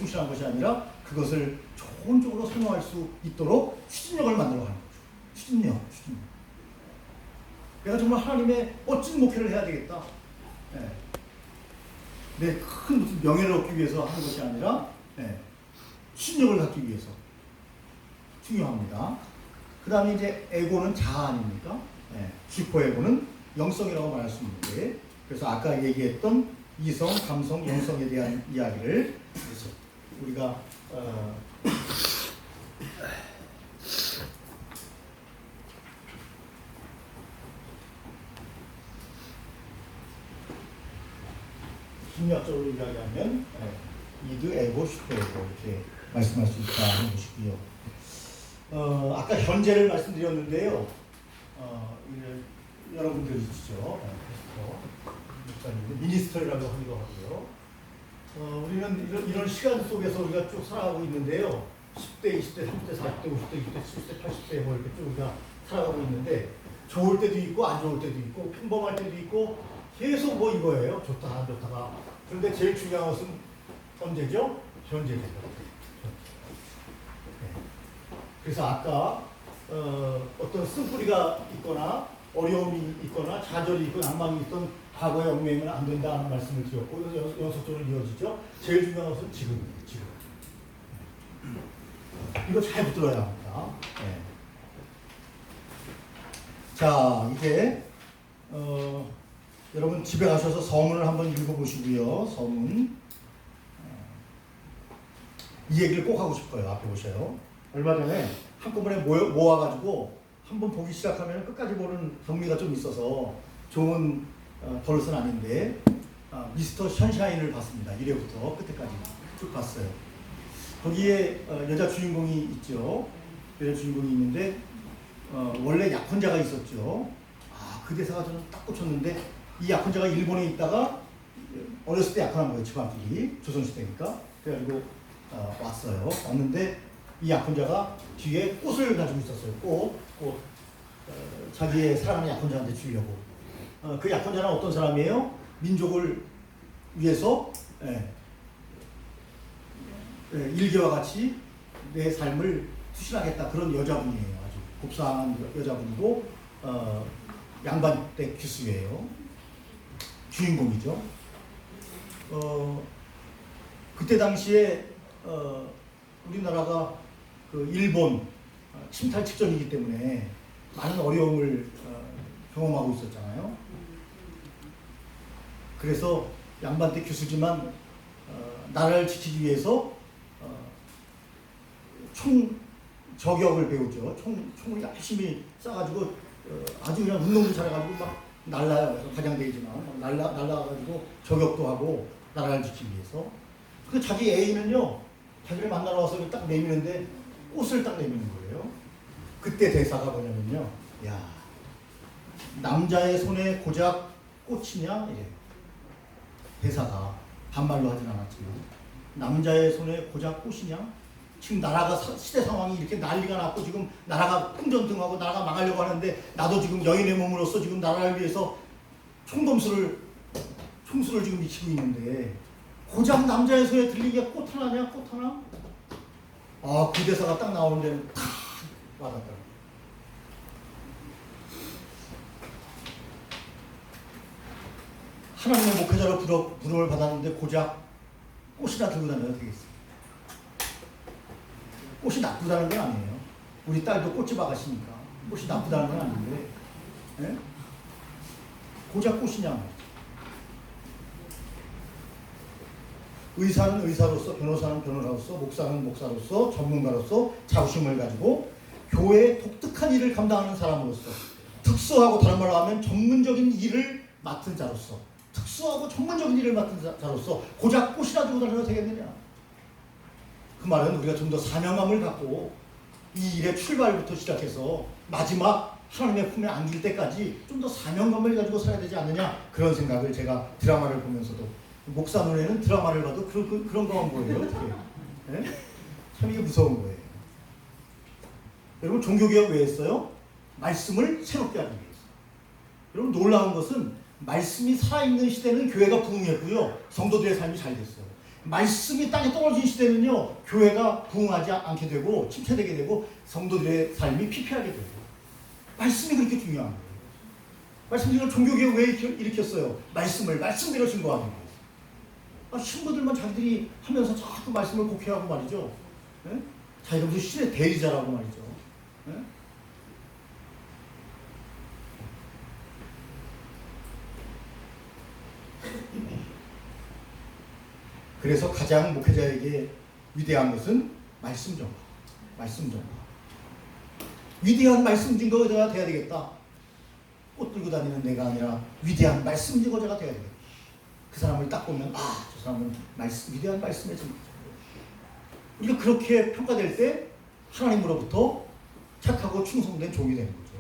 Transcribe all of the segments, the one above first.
충실한 것이 아니라 그것을 좋은 쪽으로 사용할 수 있도록 추진력을 만들어 가는 거죠. 추진력. 내가 정말 하나님의 멋진 목회를 해야 되겠다. 내 큰 무슨 명예를 얻기 위해서 하는 것이 아니라 추진력을 갖기 위해서 중요합니다. 그 다음에 이제 에고는 자아 아닙니까? 슈퍼 에고는 영성이라고 말할 수 있는데, 그래서 아까 얘기했던 이성, 감성, 영성에 대한 이야기를 그래서 우리가 심리학적으로 이야기하면 이드, 에고, 슈퍼 에고 이렇게 말씀할 수 있다 하는 것이고요. 아까 현재를 말씀드렸는데요. 여러분들이 있죠. 미니스터라고 하기도 하고요. 우리는 이런 시간 속에서 우리가 쭉 살아가고 있는데요. 10대, 20대, 30대, 40대, 50대, 60대, 70대, 80대 뭐 이렇게 쭉 우리가 살아가고 있는데 좋을 때도 있고 안 좋을 때도 있고 평범할 때도 있고 계속 뭐 이거예요. 좋다 안 좋다가. 그런데 제일 중요한 것은 언제죠? 현재죠. 그래서 아까 어떤 쓴뿌리가 있거나 어려움이 있거나 좌절이 있고 낭망이 있던 과거에 얽매이면 안 된다는 말씀을 드렸고 연속적으로 이어지죠. 제일 중요한 것은 지금입니다. 지금. 이거 잘 붙들어야 합니다. 자, 이제 여러분 집에 가셔서 서문을 한번 읽어보시고요. 서문. 이 얘기를 꼭 하고 싶어요. 앞에 보셔요. 얼마 전에 한꺼번에 모아가지고 한번 보기 시작하면 끝까지 보는 경미가 좀 있어서 좋은 버릇은 아닌데 미스터 션샤인을 봤습니다. 1회부터 끝에까지 쭉 봤어요. 거기에 여자 주인공이 있죠. 여자 주인공이 있는데 원래 약혼자가 있었죠. 그 대사가 저는 딱 꽂혔는데 이 약혼자가 일본에 있다가 어렸을 때 약혼한 거예요. 집안끼리. 조선시대니까. 그래가지고 왔어요. 왔는데 이 약혼자가 뒤에 꽃을 가지고 있었어요. 꽃. 자기의 사랑하는 약혼자한테 주려고. 그 약혼자는 어떤 사람이에요? 민족을 위해서 일개와 같이 내 삶을 투신하겠다. 그런 여자분이에요. 아주 곱상한 여자분이고 양반댁 귀수예요. 주인공이죠. 그때 당시에 우리나라가 그 일본 침탈 직전이기 때문에 많은 어려움을 경험하고 있었잖아요. 그래서 양반댁 교수지만 나라를 지키기 위해서 총 저격을 배우죠. 총을 열심히 쏴가지고 아주 그냥 운동도 잘해가지고 막 날라요. 가장되지만 날라가지고 저격도 하고 나라를 지키기 위해서. 그 자기 애인은요, 자기를 만나러 와서 딱 내미는데 꽃을 딱 내미는 거예요. 그때 대사가 뭐냐면요, 야, 남자의 손에 고작 꽃이냐? 이래. 대사가 반말로 하진 않았지만 남자의 손에 고작 꽃이냐? 지금 나라가 시대 상황이 이렇게 난리가 났고 지금 나라가 풍전등하고 나라가 망하려고 하는데 나도 지금 여인의 몸으로서 지금 나라를 위해서 총수를 지금 미치고 있는데 고작 남자의 손에 들리기가 꽃 하나냐? 꽃 하나? 그 대사가 딱 나오는 데는 탁 와닿더라고요. 하나님의 목회자로 부름을 받았는데 고작 꽃이나 들고 다녀도 되겠어요. 꽃이 나쁘다는 건 아니에요. 우리 딸도 꽃집 아가씨니까 꽃이 나쁘다는 건 아닌데 고작 꽃이냐 말이죠. 의사는 의사로서, 변호사는 변호사로서, 목사는 목사로서, 전문가로서 자부심을 가지고 교회의 독특한 일을 감당하는 사람으로서, 특수하고 다른 말로 하면 전문적인 일을 맡은 자로서, 특수하고 전문적인 일을 맡은 자로서 고작 꽃이나 들고 다녀도 되겠느냐. 그 말은 우리가 좀 더 사명감을 갖고 이 일의 출발부터 시작해서 마지막 하나님의 품에 안길 때까지 좀 더 사명감을 가지고 살아야 되지 않느냐, 그런 생각을 제가 드라마를 보면서도, 목사 눈에는 드라마를 봐도 그런 거만 보여요. 어떻게? 네? 참 이게 무서운 거예요. 여러분, 종교개혁 왜 했어요? 말씀을 새롭게 하기 위해서. 여러분, 놀라운 것은 말씀이 살아있는 시대는 교회가 부흥했고요. 성도들의 삶이 잘 됐어요. 말씀이 땅에 떨어진 시대는요, 교회가 부흥하지 않게 되고 침체되게 되고 성도들의 삶이 피폐하게 되고, 말씀이 그렇게 중요한 거예요. 말씀대로 종교개혁 왜 일으켰어요? 말씀대로 증거하는 거예요. 신부들만 자기들이 하면서 자꾸 말씀을 곡해하고 말이죠. 네? 자기가 무슨 신의 대리자라고 말이죠. 네? 그래서 가장 목회자에게 위대한 것은 말씀 전파. 말씀 전파. 위대한 말씀 증거자가 돼야 되겠다. 꽃 들고 다니는 내가 아니라 위대한 말씀 증거자가 돼야 되겠다. 그 사람을 딱 보면 저 사람은 위대한 말씀의 증거자. 우리가 그렇게 평가될 때 하나님으로부터 착하고 충성된 종이 되는 거죠.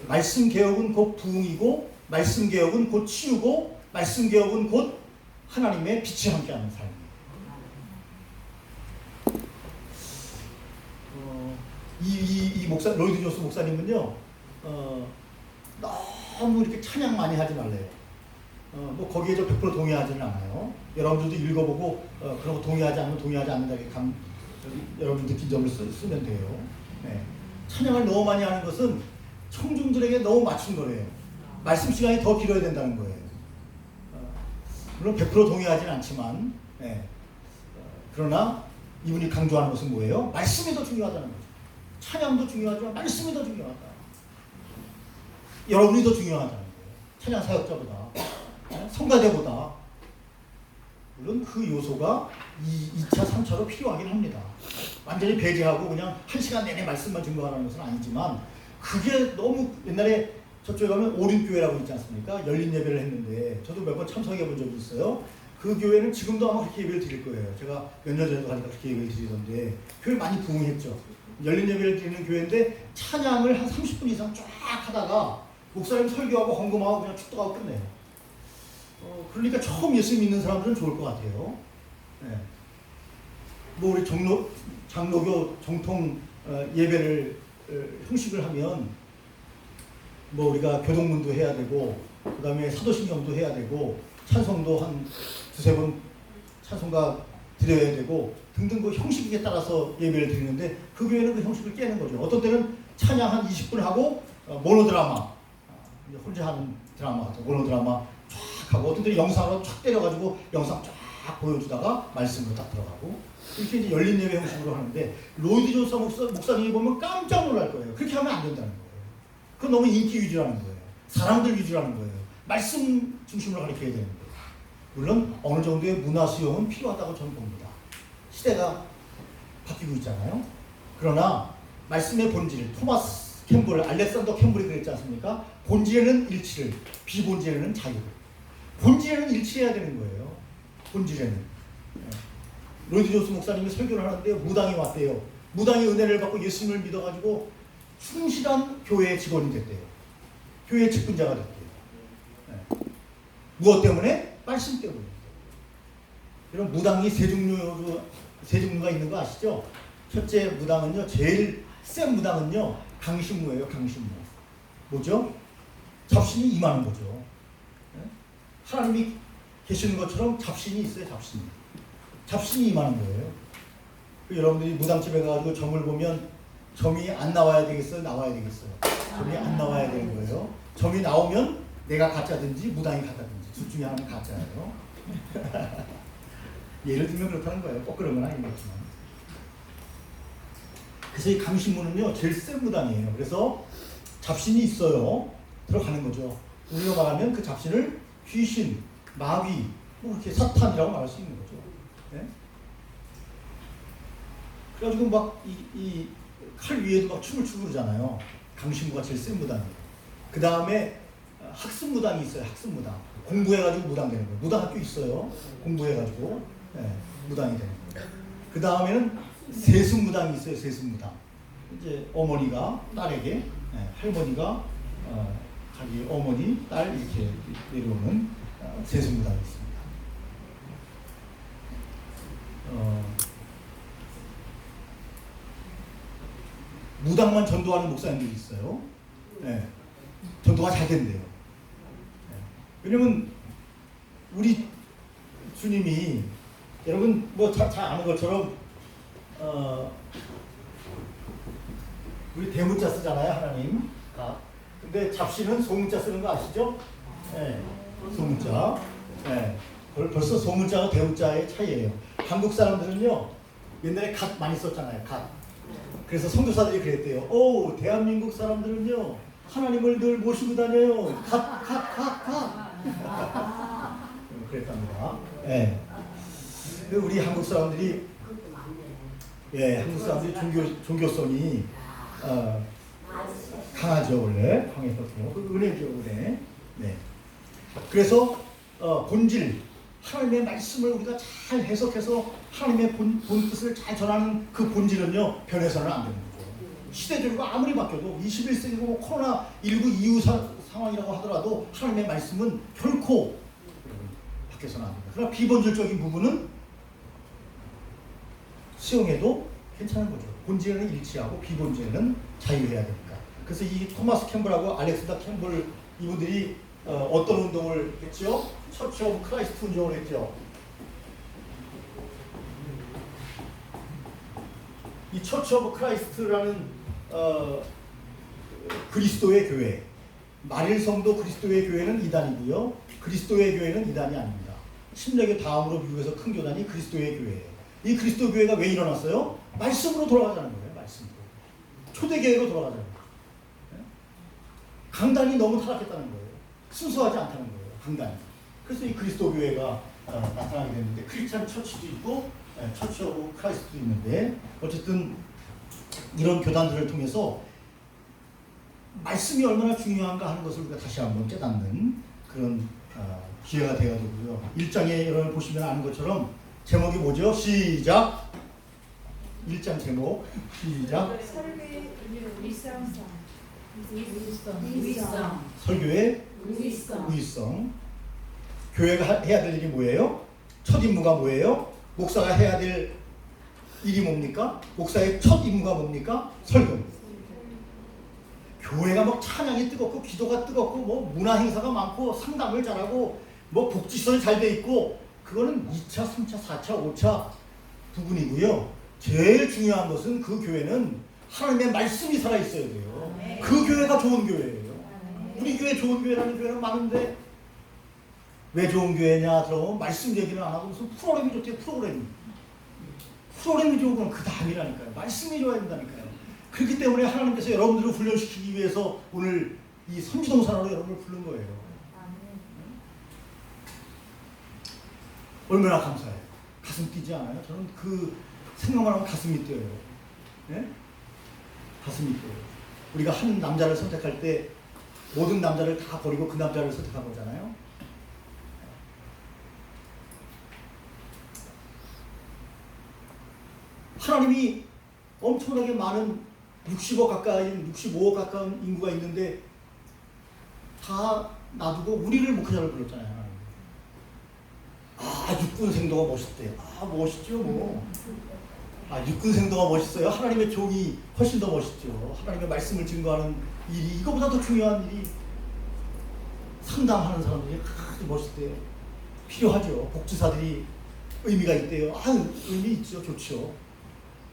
말씀 개혁은 곧 부흥이고, 말씀 개혁은 곧 치유고, 말씀 개혁은 곧 하나님의 빛이 함께하는 삶이에요. 이 목사 로이드 존스 목사님은요, 너무 이렇게 찬양 많이 하지 말래요. 뭐 거기에 저 100% 동의하지는 않아요. 여러분들도 읽어보고 그런 거 동의하지 않으면 동의하지 않는다 여러분들 느낀 점을 쓰면 돼요. 네. 찬양을 너무 많이 하는 것은 청중들에게 너무 맞춘 거래요. 말씀 시간이 더 길어야 된다는 거예요. 물론 100% 동의하지는 않지만, 네. 그러나 이분이 강조하는 것은 뭐예요? 말씀이 더 중요하다는 거죠. 찬양도 중요하지만 말씀이 더 중요하다. 여러분이 더 중요하다는 거예요. 찬양 사역자보다, 성가대보다. 물론 그 요소가 2차, 3차로 필요하긴 합니다. 완전히 배제하고 그냥 1시간 내내 말씀만 증거하는 것은 아니지만, 그게 너무 옛날에 저쪽에 가면 오륜교회라고 있지 않습니까? 열린 예배를 했는데 저도 몇 번 참석해 본 적이 있어요. 그 교회는 지금도 아마 그렇게 예배를 드릴 거예요. 제가 몇 년 전에도 가니까 그렇게 예배를 드리던데, 교회 많이 부흥했죠. 열린 예배를 드리는 교회인데 찬양을 한 30분 이상 쫙 하다가 목사님 설교하고 헌금하고 그냥 축도하고 끝내요. 그러니까 처음 예수 믿는 사람들은 좋을 것 같아요. 네. 뭐 우리 장로교 정통 예배를 형식을 하면 뭐 우리가 교동문도 해야 되고, 그 다음에 사도신경도 해야 되고, 찬송도 한 2-3번 찬송가 드려야 되고 등등 그 형식에 따라서 예배를 드리는데, 그 교회는 그 형식을 깨는 거죠. 어떤 때는 찬양 한 20분 하고 모노드라마, 혼자 하는 드라마 같은 모노드라마 쫙 하고, 어떤 때는 영상으로 쫙 때려가지고 영상 쫙 보여주다가 말씀으로 딱 들어가고, 이렇게 이제 열린 예배 형식으로 하는데, 로이드 존스 목사님이 보면 깜짝 놀랄 거예요. 그렇게 하면 안 된다는 거예요. 그건 너무 인기 위주라는 거예요. 사람들 위주라는 거예요. 말씀 중심으로 가르쳐야 되는 거예요. 물론 어느 정도의 문화 수용은 필요하다고 저는 봅니다. 시대가 바뀌고 있잖아요. 그러나 말씀의 본질, 토마스 캠블, 알렉산더 캠블이 그랬지 않습니까? 본질에는 일치를, 비본질에는 자유를. 본질에는 일치해야 되는 거예요. 본질에는. 로이드 존스 목사님이 설교를 하는데 무당이 왔대요. 무당이 은혜를 받고 예수님을 믿어가지고 충실한 교회의 직원이 됐대요. 교회의 직분자가 됐대요. 무엇 때문에? 말씀 때문에. 이런 무당이 세 종류가 있는 거 아시죠? 첫째 무당은요, 제일 센 무당은요, 강신무예요. 강신무. 뭐죠? 잡신이 임하는 거죠. 하나님이 계시는 것처럼 잡신이 있어요. 잡신이 임하는 거예요. 여러분들이 무당집에 가가지고 점을 보면 점이 안 나와야 되겠어요? 나와야 되겠어요? 점이 안 나와야 되는 거예요. 점이 나오면 내가 가짜든지 무당이 가짜든지 둘 중에 하나는 가짜예요. 예를 들면 그렇다는 거예요. 꼭 그런 건 아니겠지만. 그래서 이 강신무는요, 제일 센 무당이에요. 그래서 잡신이 있어요. 들어가는 거죠. 우리가 말하면 그 잡신을 귀신, 마귀, 뭐 이렇게 사탄이라고 말할 수 있는 거죠. 네? 그래가지고 막 이 칼 위에도 막 춤을 추고 그러잖아요. 강신무가 제일 센 무당이에요. 그 다음에 학습무당이 있어요. 학습무당. 공부해가지고 무당 되는 거예요. 무당 학교 있어요. 공부해가지고 무당이 되는 거예요. 그 다음에는 세습무당이 있어요. 세습무당. 이제 어머니가 딸에게, 할머니가 자기 어머니, 딸 이렇게 내려오는 세습무당이 있습니다. 무당만 전도하는 목사님들이 있어요. 네. 전도가 잘 된대요. 네. 왜냐면 우리 주님이 여러분 뭐 잘 아는 것처럼 우리 대문자 쓰잖아요, 하나님. 근데 잡시는 소문자 쓰는 거 아시죠? 네, 소문자. 네, 벌써 소문자와 대문자의 차이예요. 한국 사람들은요 옛날에 갓 많이 썼잖아요, 갓. 그래서 선교사들이 그랬대요. 오, 대한민국 사람들은요 하나님을 늘 모시고 다녀요. 갓. 그랬답니다. 예. 우리 한국 사람들이 한국 사람들이 종교성이 강하죠, 원래. 강해서도 은혜죠, 은혜. 네. 그래서 본질 하나님의 말씀을 우리가 잘 해석해서 하나님의 본 뜻을 잘 전하는 그 본질은요 변해서는 안 되는 거죠. 시대적으로 아무리 바뀌어도 21세기고 뭐 코로나19 이후 상황이라고 하더라도 하나님의 말씀은 결코 바뀌어서는 안 됩니다. 그러나 비본질적인 부분은 수용해도 괜찮은 거죠. 본질은 일치하고 비본질은 자유해야 됩니다. 그래서 이 토마스 캠블하고 알렉산더 캠블 이분들이 어떤 운동을 했죠? 처치 오브 크라이스트 운동을 했죠. 이 처치 오브 크라이스트라는 그리스도의 교회, 마릴성도 그리스도의 교회는 이단이고요. 그리스도의 교회는 이단이 아닙니다. 침례교 다음으로 미국에서 큰 교단이 그리스도의 교회예요. 이 그리스도 교회가 왜 일어났어요? 말씀으로 돌아가자는 거예요. 말씀으로. 초대교회로 돌아가자는 거예요. 강단이 너무 타락했다는 거예요. 순수하지 않다는 거예요. 강단이. 그래서 이 그리스도 교회가 나타나게 됐는데 크리스찬 처치도 있고 처치 오브 크라이스트도 있는데 어쨌든 이런 교단들을 통해서 말씀이 얼마나 중요한가 하는 것을 우리가 다시 한번 깨닫는 그런 기회가 되어야 되고요. 1장에 여러분 보시면 아는 것처럼 제목이 뭐죠? 시작! 1장 제목 시작! 설교의 위성. 교회가 해야 될 일이 뭐예요? 첫 임무가 뭐예요? 목사가 해야 될 일이 뭡니까? 목사의 첫 임무가 뭡니까? 설교입니다. 교회가 막 찬양이 뜨겁고 기도가 뜨겁고 뭐 문화 행사가 많고 상담을 잘하고 뭐 복지시설이 잘 돼 있고 그거는 2차, 3차, 4차, 5차 부분이고요. 제일 중요한 것은 그 교회는 하나님의 말씀이 살아있어야 돼요. 그 교회가 좋은 교회예요. 우리 교회 좋은 교회라는 교회는 많은데 왜 좋은 교회냐 들어보면 말씀 얘기는 안 하고 무슨 프로그램이 좋대요. 프로그램이 좋은 건 그 다음이라니까요. 말씀이 좋아야 된다니까요. 그렇기 때문에 하나님께서 여러분들을 훈련시키기 위해서 오늘 이 선지동산으로 여러분을 부른 거예요. 얼마나 감사해요. 가슴 뛰지 않아요? 저는 그 생각만 하면 가슴이 뛰어요. 네? 가슴이 뛰어요. 우리가 한 남자를 선택할 때 모든 남자를 다 버리고 그 남자를 선택한 거잖아요. 하나님이 엄청나게 많은 60억 가까이, 65억 가까운 인구가 있는데 다 놔두고 우리를 목회자를 불렀잖아요. 육군 생도가 멋있대요. 멋있죠, 뭐. 육군 생도가 멋있어요. 하나님의 종이 훨씬 더 멋있죠. 하나님의 말씀을 증거하는 일이 이거보다 더 중요한 일이 상담하는 사람들이 아주 멋있대요. 필요하죠. 복지사들이 의미가 있대요. 의미 있죠. 좋죠.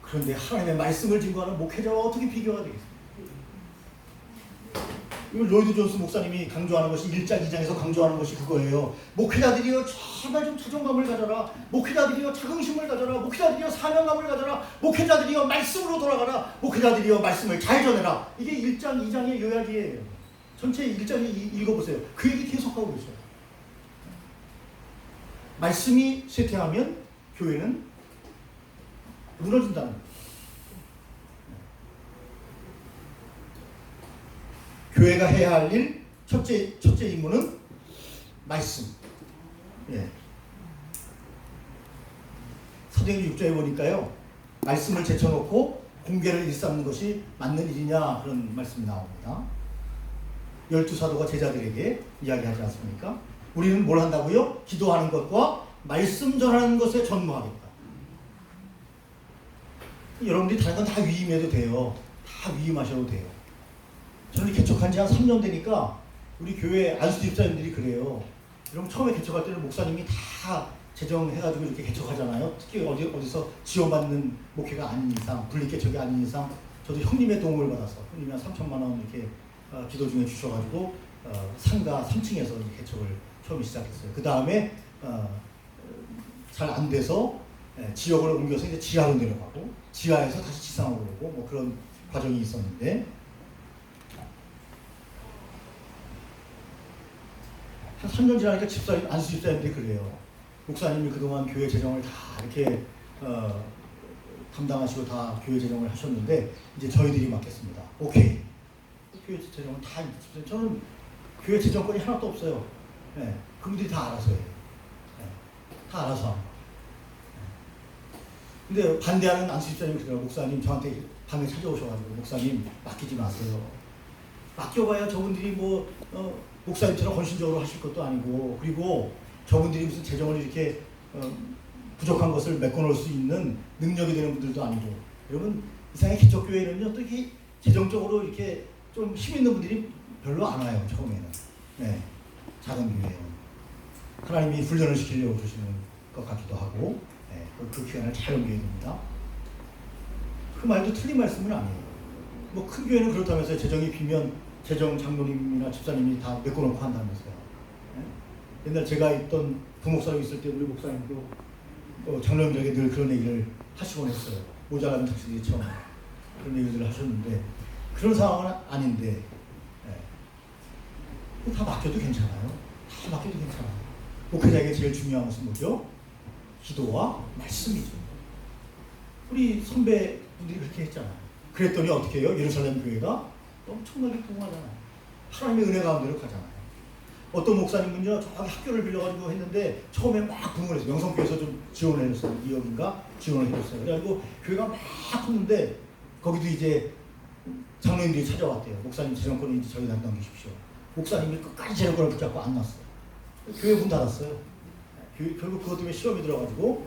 그런데 하나님의 말씀을 증거하는 목회자와 어떻게 비교가 되겠습니까? 로이드 존스 목사님이 강조하는 것이 1장, 2장에서 강조하는 것이 그거예요. 목회자들이여 제발 좀 자존감을 가져라. 목회자들이여 자긍심을 가져라. 목회자들이여 사명감을 가져라. 목회자들이여 말씀으로 돌아가라. 목회자들이여 말씀을 잘 전해라. 이게 1장, 2장의 요약이에요. 전체 1장에 읽어보세요. 그 얘기 계속하고 있어요. 말씀이 쇠퇴하면 교회는 무너진다는 거예요. 교회가 해야 할 일, 첫째 임무는 말씀. 사도행전 6장에 보니까요, 말씀을 제쳐놓고 공개를 일삼는 것이 맞는 일이냐 그런 말씀이 나옵니다. 12사도가 제자들에게 이야기하지 않습니까? 우리는 뭘 한다고요? 기도하는 것과 말씀 전하는 것에 전무하겠다. 여러분들이 다른 건 다 위임해도 돼요. 다 위임하셔도 돼요. 저는 개척한 지 한 3년 되니까 우리 교회 안수 집사님들이 그래요. 여러분 처음에 개척할 때는 목사님이 다 제정해가지고 이렇게 개척하잖아요. 특히 어디서 지원받는 목회가 아닌 이상, 분립개척이 아닌 이상, 저도 형님의 도움을 받아서 형님이 한 3천만 원 이렇게 기도 중에 주셔가지고 상가 3층에서 개척을 처음 시작했어요. 그 다음에 잘 안 돼서 지역을 옮겨서 이제 지하로 내려가고 지하에서 다시 지상으로 오고 뭐 그런 과정이 있었는데 한 3년 지나니까 집사님, 안수 집사님들이 그래요. 목사님이 그동안 교회 재정을 다 이렇게 담당하시고 다 교회 재정을 하셨는데 이제 저희들이 맡겠습니다. 오케이. 교회 재정은 다 저는 교회 재정권이 하나도 없어요. 네, 그분들이 다 알아서 해요. 네, 다 알아서 합니다. 근데 반대하는 안수 집사님이 그래요. 목사님 저한테 밤에 찾아오셔가지고 목사님 맡기지 마세요. 맡겨봐야 저분들이 뭐 목사님처럼 헌신적으로 하실 것도 아니고 그리고 저분들이 무슨 재정을 이렇게 부족한 것을 메꿔놓을 수 있는 능력이 되는 분들도 아니고 여러분 이상의 기초교회는요 또 이렇게 재정적으로 이렇게 좀 힘 있는 분들이 별로 안 와요. 처음에는. 네, 작은 교회는 하나님이 훈련을 시키려고 주시는 것 같기도 하고 네, 그 기간을 잘 옮겨야 됩니다. 그 말도 틀린 말씀은 아니에요. 뭐 큰 교회는 그렇다면서요. 재정이 비면 재정 장로님이나 집사님이 다 메꿔놓고 한다면서요. 네? 옛날 제가 있던 부목사로 있을 때 우리 목사님도 장로님들에게 늘 그런 얘기를 하시곤 했어요. 모자라면 특수들이 처음 그런 얘기를 하셨는데 그런 상황은 아닌데 네. 다 맡겨도 괜찮아요. 다 맡겨도 괜찮아요. 목회자에게 제일 중요한 것은 뭐죠? 기도와 말씀이죠. 우리 선배분들이 그렇게 했잖아요. 그랬더니 어떻게 해요? 예루살렘 교회가 엄청나게 부흥하잖아요. 하나님의 은혜 가운데로 가잖아요. 어떤 목사님은요, 저기 학교를 빌려가지고 했는데 처음에 막 부흥을 했어요. 명성교회에서 좀 지원을 해줬어요. 2억인가 지원을 해줬어요. 그래가지고 교회가 막 컸는데 거기도 이제 장로님들이 찾아왔대요. 목사님 재정권을 이제 저희 담당 주십시오. 목사님이 끝까지 재정권을 붙잡고 안 났어요. 교회 문 닫았어요. 결국 그것 때문에 시험이 들어가지고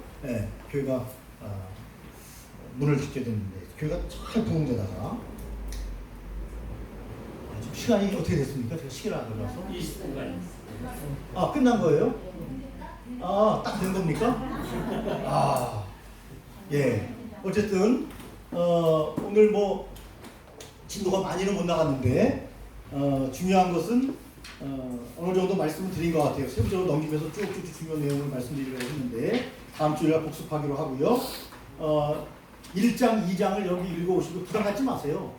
교회가 문을 닫게 됐는데 교회가 잘 부흥되다가 시간이 어떻게 됐습니까? 제가 시계를 안 들어서 20분간. 아 끝난 거예요? 아 딱 된 겁니까? 아 예. 어쨌든 오늘 뭐 진도가 많이는 못 나갔는데 중요한 것은 어느 정도 말씀을 드린 것 같아요. 세부적으로 넘기면서 쭉쭉 중요한 내용을 말씀드리려고 했는데 다음 주에 복습하기로 하고요. 1장, 2장을 여기 읽어오시고 부담 갖지 마세요.